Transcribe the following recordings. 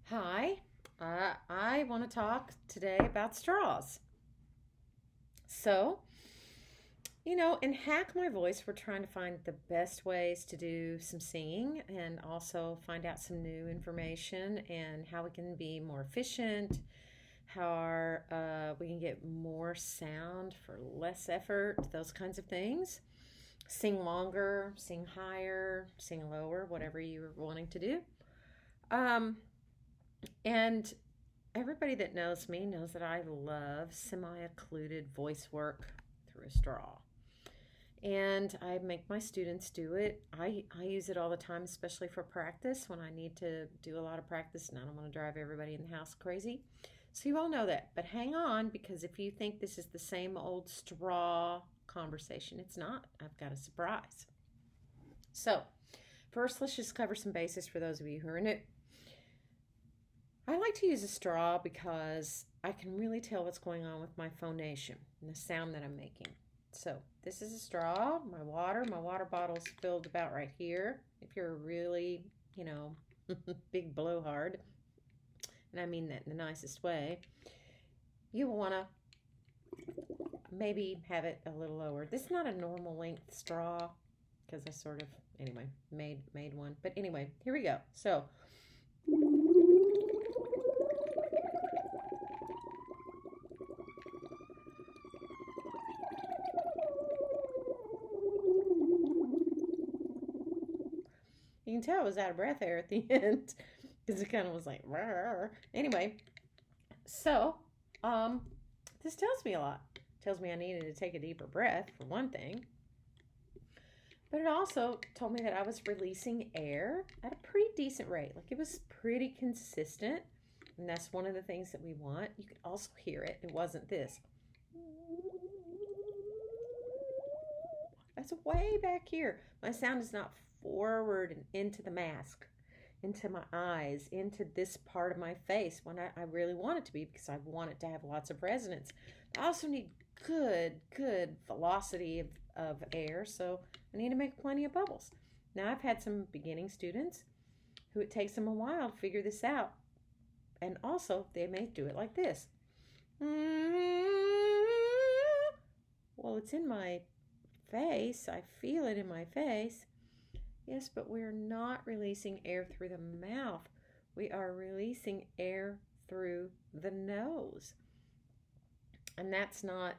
Hi, I want to talk today about straws. So, in Hack My Voice, we're trying to find the best ways to do some singing and also find out some new information and how we can be more efficient, we can get more sound for less effort, those kinds of things. Sing longer, sing higher, sing lower, whatever you're wanting to do. Um, And everybody that knows me knows that I love semi occluded voice work through a straw. And I make my students do it. I use it all the time, especially for practice when I need to do a lot of practice and I don't want to drive everybody in the house crazy. So you all know that. But hang on, because if you think this is the same old straw conversation, it's not. I've got a surprise. So, first, let's just cover some bases for those of you who are new. I like to use a straw because I can really tell what's going on with my phonation and the sound that I'm making. So this is a straw, my water bottle's filled about right here. If you're a really, big blowhard, and I mean that in the nicest way, you will want to maybe have it a little lower. This is not a normal length straw because I sort of, anyway, made one. But anyway, here we go. So you can tell I was out of breath there at the end because it kind of was like, rawr. Anyway, so this tells me a lot. It tells me I needed to take a deeper breath, for one thing. But it also told me that I was releasing air at a pretty decent rate. Like it was pretty consistent. And that's one of the things that we want. You could also hear it. It wasn't this. That's way back here. My sound is not forward and into the mask, into my eyes, into this part of my face when I really want it to be because I want it to have lots of resonance. I also need good velocity of air, so I need to make plenty of bubbles. Now, I've had some beginning students who it takes them a while to figure this out, and also they may do it like this. Well, it's in my face. I feel it in my face. Yes, but we're not releasing air through the mouth. We are releasing air through the nose. And that's not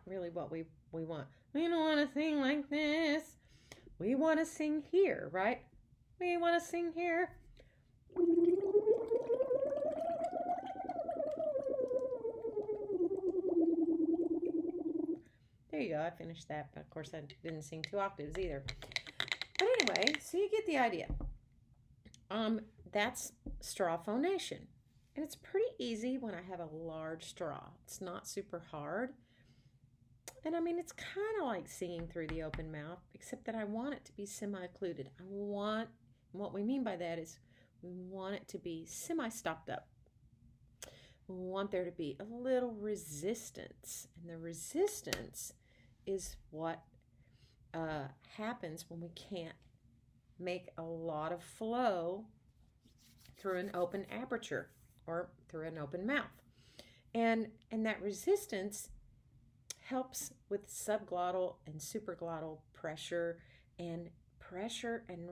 really what we want. We don't want to sing like this. We want to sing here, right? We want to sing here. There you go, I finished that, but of course I didn't sing 2 octaves either. But anyway, so you get the idea. That's straw phonation. And it's pretty easy when I have a large straw. It's not super hard. And I mean, it's kind of like singing through the open mouth, except that I want it to be semi-occluded. What we mean by that is we want it to be semi-stopped up. We want there to be a little resistance. And the resistance is what happens when we can't make a lot of flow through an open aperture or through an open mouth. And that resistance helps with subglottal and supraglottal pressure and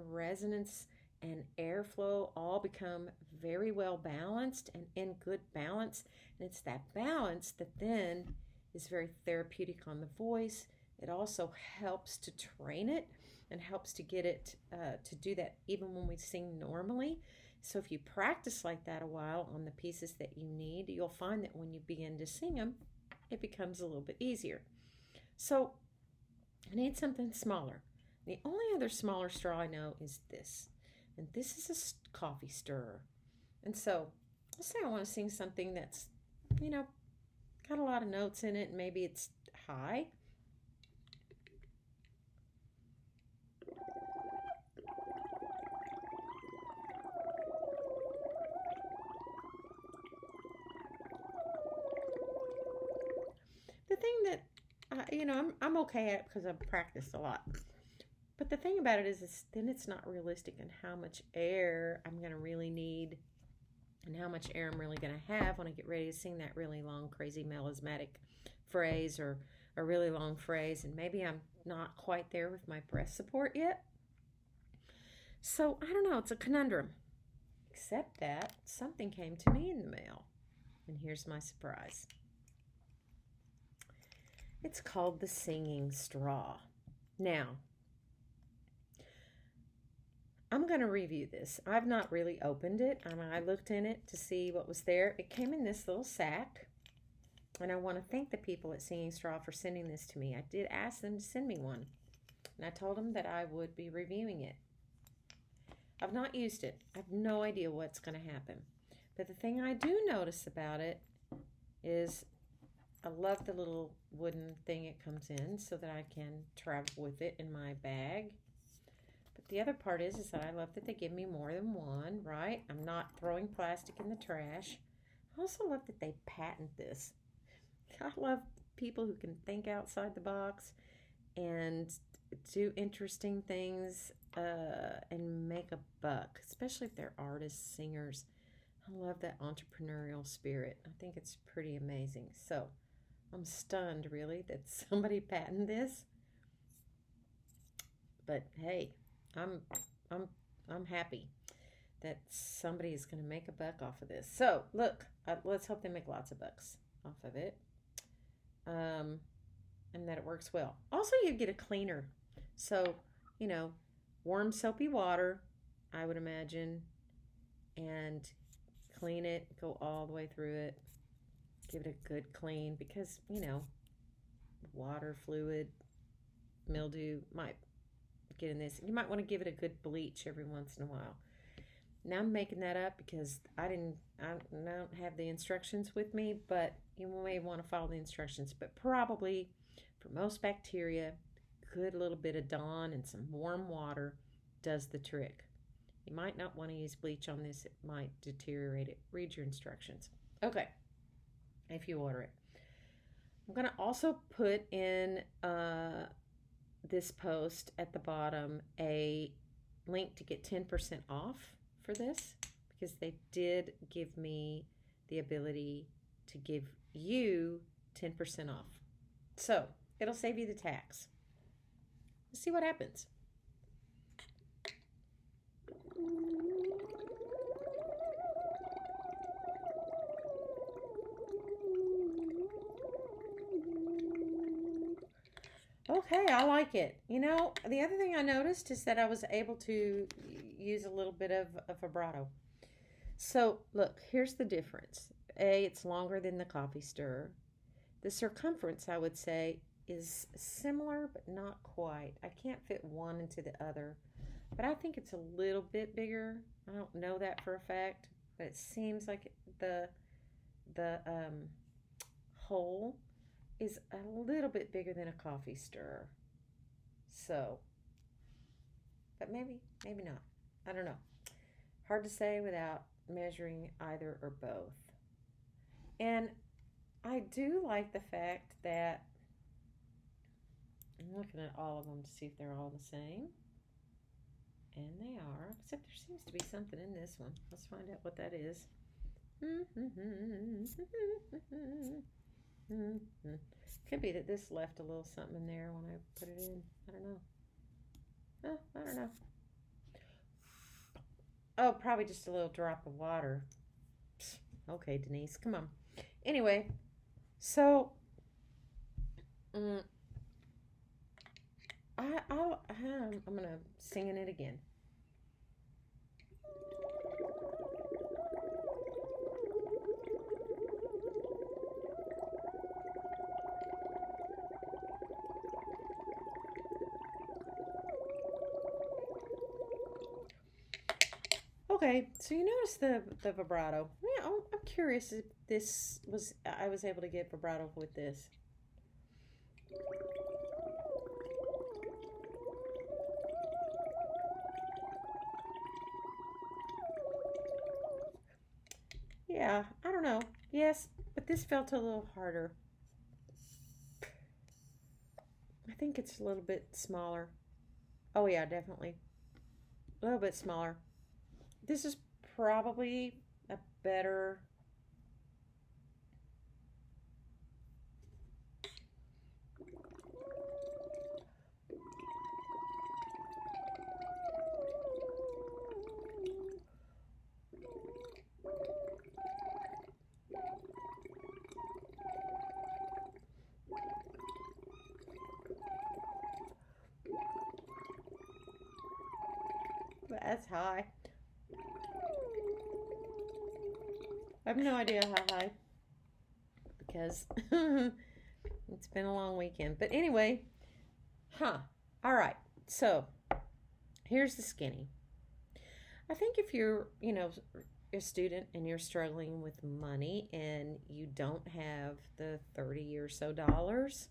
resonance and airflow all become very well balanced and in good balance. And it's that balance that then is very therapeutic on the voice. It also helps to train it and helps to get it to do that even when we sing normally. So if you practice like that a while on the pieces that you need, you'll find that when you begin to sing them, it becomes a little bit easier. So I need something smaller. The only other smaller straw I know is this. And this is a coffee stirrer. And so let's say I want to sing something that's, got a lot of notes in it and maybe it's high. The thing that, I'm okay at it because I've practiced a lot. But the thing about it is then it's not realistic in how much air I'm going to really need and how much air I'm really going to have when I get ready to sing that really long, crazy melismatic phrase or a really long phrase. And maybe I'm not quite there with my breath support yet. So I don't know. It's a conundrum. Except that something came to me in the mail. And here's my surprise. It's called the Singing Straw. Now, I'm going to review this. I've not really opened it. I looked in it to see what was there. It came in this little sack. And I want to thank the people at Singing Straw for sending this to me. I did ask them to send me one. And I told them that I would be reviewing it. I've not used it. I have no idea what's going to happen. But the thing I do notice about it is I love the little wooden thing it comes in so that I can travel with it in my bag. But the other part is that I love that they give me more than one, right? I'm not throwing plastic in the trash. I also love that they patent this. I love people who can think outside the box and do interesting things and make a buck, especially if they're artists, singers. I love that entrepreneurial spirit. I think it's pretty amazing. So I'm stunned, really, that somebody patented this. But hey, I'm happy that somebody is going to make a buck off of this. So look, let's hope they make lots of bucks off of it, and that it works well. Also, you get a cleaner. So, you know, warm soapy water, I would imagine, and clean it, go all the way through it, give it a good clean, because, you know, water, fluid, mildew might get in this. You might want to give it a good bleach every once in a while. Now I'm making that up because I don't have the instructions with me, but you may want to follow the instructions. But probably for most bacteria, a good little bit of Dawn and some warm water does the trick. You might not want to use bleach on this. It might deteriorate it. Read your instructions. Okay, if you order it. I'm going to also put in this post at the bottom a link to get 10% off for this, because they did give me the ability to give you 10% off. So it'll save you the tax. Let's see what happens. Okay, I like it. You know, the other thing I noticed is that I was able to use a little bit of a vibrato. So, look, here's the difference. A, it's longer than the coffee stir. The circumference, I would say, is similar, but not quite. I can't fit one into the other, but I think it's a little bit bigger. I don't know that for a fact, but it seems like the hole is a little bit bigger than a coffee stirrer. So, but maybe not. I don't know. Hard to say without measuring either or both. And I do like the fact that I'm looking at all of them to see if they're all the same. And they are, except there seems to be something in this one. Let's find out what that is. Could be that this left a little something in there when I put it in. I don't know. Oh, I don't know. Oh, probably just a little drop of water. Psst. Okay, Denise, come on. Anyway, so I'm gonna sing in it again. Okay, so you notice the vibrato. Yeah, I'm curious if this was, I was able to get vibrato with this. Yeah, I don't know. Yes, but this felt a little harder. I think it's a little bit smaller. Oh, yeah, definitely. A little bit smaller. This is probably a better. That's high. I have no idea how high because it's been a long weekend. But anyway, huh. All right. So here's the skinny. I think if you're, a student and you're struggling with money and you don't have the 30 or so dollars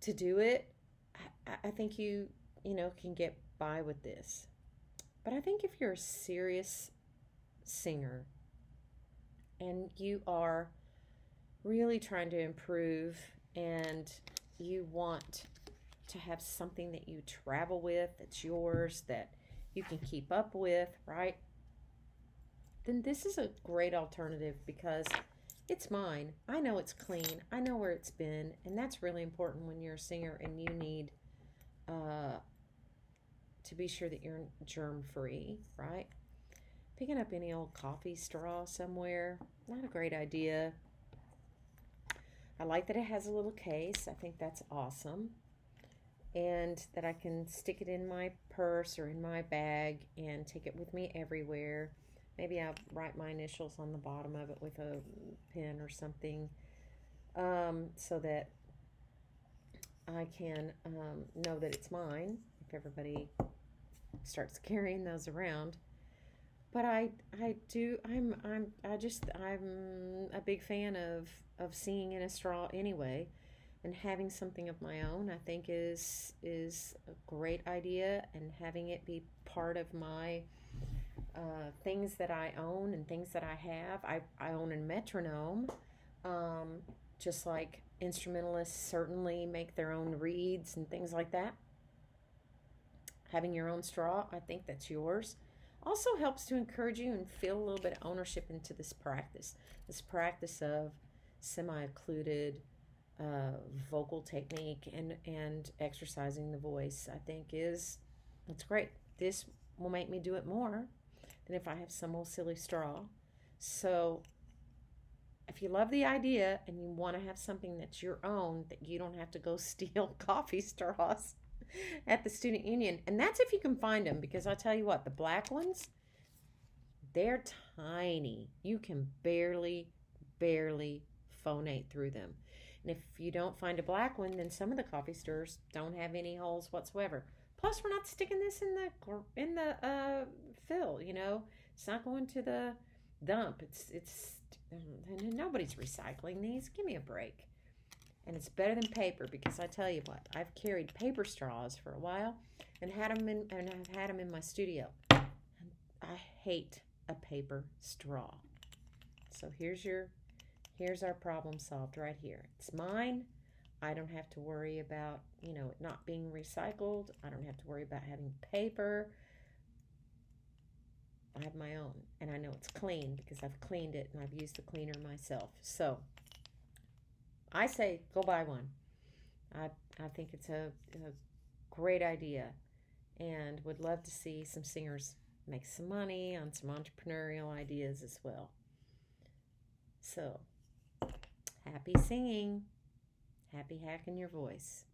to do it, I think you can get by with this. But I think if you're a serious singer and you are really trying to improve and you want to have something that you travel with, that's yours, that you can keep up with, right? Then this is a great alternative because it's mine. I know it's clean. I know where it's been. And that's really important when you're a singer and you need uh, to be sure that you're germ free, right? Picking up any old coffee straw somewhere, not a great idea. I like that it has a little case. I think that's awesome. And that I can stick it in my purse or in my bag and take it with me everywhere. Maybe I'll write my initials on the bottom of it with a pen or something, so that I can know that it's mine if everybody starts carrying those around. But I'm a big fan of singing in a straw anyway, and having something of my own. I think is a great idea, and having it be part of my things that I own and things that I have. I own a metronome, um, just like instrumentalists certainly make their own reeds and things like that. Having your own straw, I think that's yours. Also helps to encourage you and feel a little bit of ownership into this practice of semi-occluded vocal technique and exercising the voice. I think that's great. This will make me do it more than if I have some old silly straw. So if you love the idea and you want to have something that's your own, that you don't have to go steal coffee straws at the student union. And that's if you can find them, because I tell you what, the black ones, they're tiny. You can barely phonate through them. And if you don't find a black one, then some of the coffee stores don't have any holes whatsoever. Plus, we're not sticking this in the fill. It's not going to the dump. It's nobody's recycling these. Give me a break. And it's better than paper, because I tell you what, I've carried paper straws for a while and I've had them in my studio. And I hate a paper straw. So here's our problem solved right here. It's mine. I don't have to worry about, it not being recycled. I don't have to worry about having paper. I have my own, and I know it's clean because I've cleaned it and I've used the cleaner myself. So I say go buy one. I think it's a great idea, and would love to see some singers make some money on some entrepreneurial ideas as well. So happy singing, happy hacking your voice.